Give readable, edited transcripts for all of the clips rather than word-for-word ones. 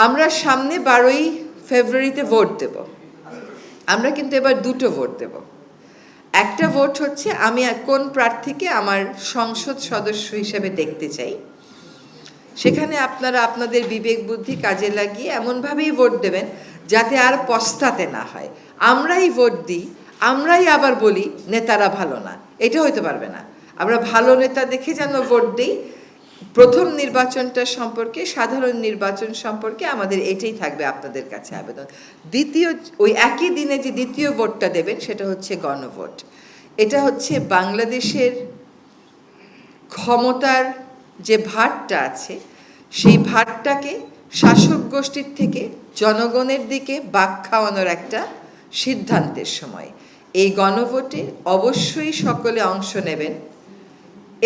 আমরা সামনে 12ই ফেব্রুয়ারিতে ভোট দেব। আমরা কিন্তু এবার দুটো ভোট দেব। একটা ভোট হচ্ছে আমি কোন প্রার্থীকে আমার সংসদ সদস্য হিসেবে দেখতে চাই, সেখানে আপনারা আপনাদের বিবেক বুদ্ধি কাজে লাগিয়ে এমনভাবেই ভোট দেবেন যাতে আর পস্তাতে না হয়। আমরাই ভোট দিই, আমরাই আবার বলি নেতারা ভালো না, এটা হইতে পারবে না। আমরা ভালো নেতা দেখে যেন ভোট দিই। প্রথম নির্বাচনটা সম্পর্কে, সাধারণ নির্বাচন সম্পর্কে আমাদের এটাই থাকবে আপনাদের কাছে আবেদন। দ্বিতীয়, ওই একই দিনে যে দ্বিতীয় ভোটটা দেবেন সেটা হচ্ছে গণভোট। এটা হচ্ছে বাংলাদেশের ক্ষমতার যে ভারটা আছে সেই ভারটাকে শাসক গোষ্ঠীর থেকে জনগণের দিকে বাঁক খাওয়ানোর একটা সিদ্ধান্তের সময়। এই গণভোটে অবশ্যই সকলে অংশ নেবেন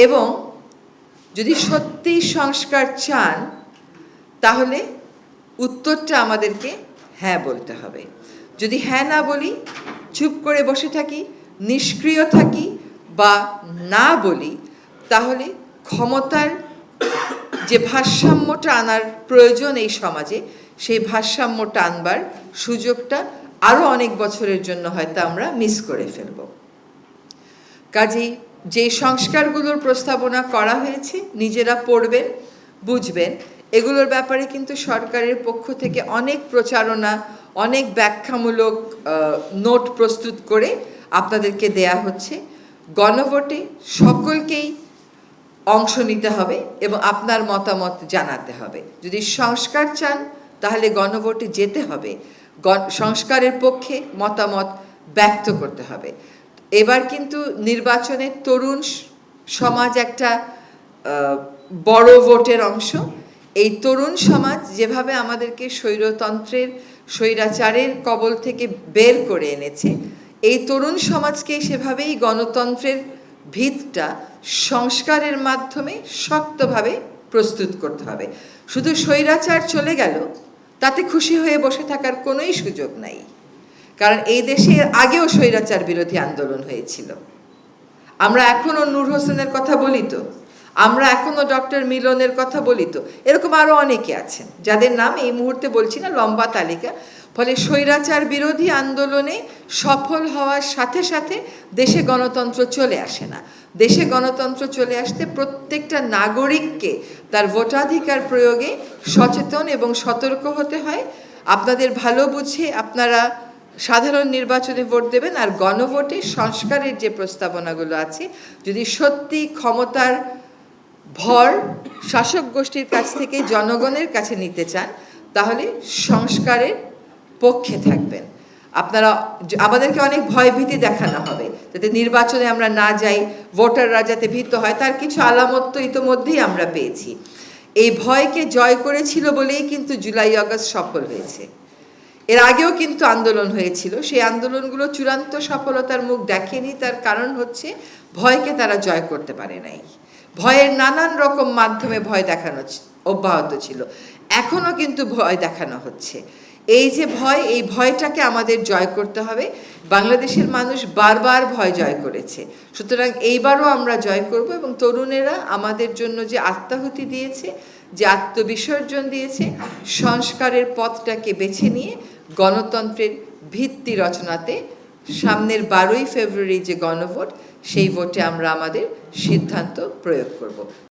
এবং যদি সত্যিই সংস্কার চান তাহলে উত্তরটা আমাদেরকে হ্যাঁ বলতে হবে। যদি হ্যাঁ না বলি, চুপ করে বসে থাকি, নিষ্ক্রিয় থাকি বা না বলি, তাহলে ক্ষমতার যে ভারসাম্যটা আনার প্রয়োজন এই সমাজে, সেই ভারসাম্যটা আনবার সুযোগটা আরও অনেক বছরের জন্য হয়তো আমরা মিস করে ফেলব। কাজেই যে সংস্কারগুলোর প্রস্তাবনা করা হয়েছে নিজেরা পড়বেন, বুঝবেন। এগুলোর ব্যাপারে কিন্তু সরকারের পক্ষ থেকে অনেক প্রচারণা, অনেক ব্যাখ্যামূলক নোট প্রস্তুত করে আপনাদেরকে দেয়া হচ্ছে। গণভোটে সকলকেই অংশ নিতে হবে এবং আপনার মতামত জানাতে হবে। যদি সংস্কার চান তাহলে গণভোটে যেতে হবে, সংস্কারের পক্ষে মতামত ব্যক্ত করতে হবে। এবার কিন্তু নির্বাচনের তরুণ সমাজ একটা বড় ভোটের অংশ। এই তরুণ সমাজ যেভাবে আমাদেরকে স্বৈরতন্ত্রের, স্বৈরাচারের কবল থেকে বের করে এনেছে, এই তরুণ সমাজকে সেভাবেই গণতন্ত্রের ভিতটা সংস্কারের মাধ্যমে শক্তভাবে প্রস্তুত করতে হবে। শুধু স্বৈরাচার চলে গেল তাতে খুশি হয়ে বসে থাকার কোনোই সুযোগ নাই, কারণ এই দেশে আগেও স্বৈরাচার বিরোধী আন্দোলন হয়েছিল। আমরা এখনো নূর হোসেনের কথা বলি তো, আমরা এখনো ডক্টর মিলনের কথা বলি তো, এরকম আরও অনেকে আছেন যাদের নাম এই মুহূর্তে বলছি না, লম্বা তালিকা। ফলে স্বৈরাচার বিরোধী আন্দোলনে সফল হওয়ার সাথে সাথে দেশে গণতন্ত্র চলে আসে না। দেশে গণতন্ত্র চলে আসতে প্রত্যেকটা নাগরিককে তার ভোটাধিকার প্রয়োগে সচেতন এবং সতর্ক হতে হয়। আপনাদের ভালো বুঝে আপনারা সাধারণ নির্বাচনে ভোট দেবেন, আর গণভোটে সংস্কারের যে প্রস্তাবনাগুলো আছে, যদি সত্যি ক্ষমতার ভর শাসক গোষ্ঠীর কাছ থেকে জনগণের কাছে নিতে চান তাহলে সংস্কারের পক্ষে থাকবেন। আপনারা, আমাদেরকে অনেক ভয়ভীতি দেখানো হবে যাতে নির্বাচনে আমরা না যাই, ভোটাররা যাতে ভীত হয়, তার কিছু আলামত তো ইতোমধ্যেই আমরা পেয়েছি। এই ভয়কে জয় করেছিল বলেই কিন্তু জুলাই আগস্ট সফল হয়েছে। এর আগেও কিন্তু আন্দোলন হয়েছিল, সেই আন্দোলনগুলো চূড়ান্ত সফলতার মুখ দেখেনি। তার কারণ হচ্ছে ভয়কে তারা জয় করতে পারে নাই। ভয়ের নানান রকম মাধ্যমে ভয় দেখানো অব্যাহত ছিল, এখনও কিন্তু ভয় দেখানো হচ্ছে। এই যে ভয়, এই ভয়টাকে আমাদের জয় করতে হবে। বাংলাদেশের মানুষ বারবার ভয় জয় করেছে, সুতরাং এইবারও আমরা জয় করব। এবং তরুণেরা আমাদের জন্য যে আত্মাহুতি দিয়েছে, যে আত্মবিসর্জন দিয়েছে, সংস্কারের পথটাকে বেছে নিয়ে গণতন্ত্রের ভিত্তি রচনাতে সামনের 12ই ফেব্রুয়ারি যে গণভোট, সেই ভোটে আমরা আমাদের সিদ্ধান্ত প্রয়োগ করব।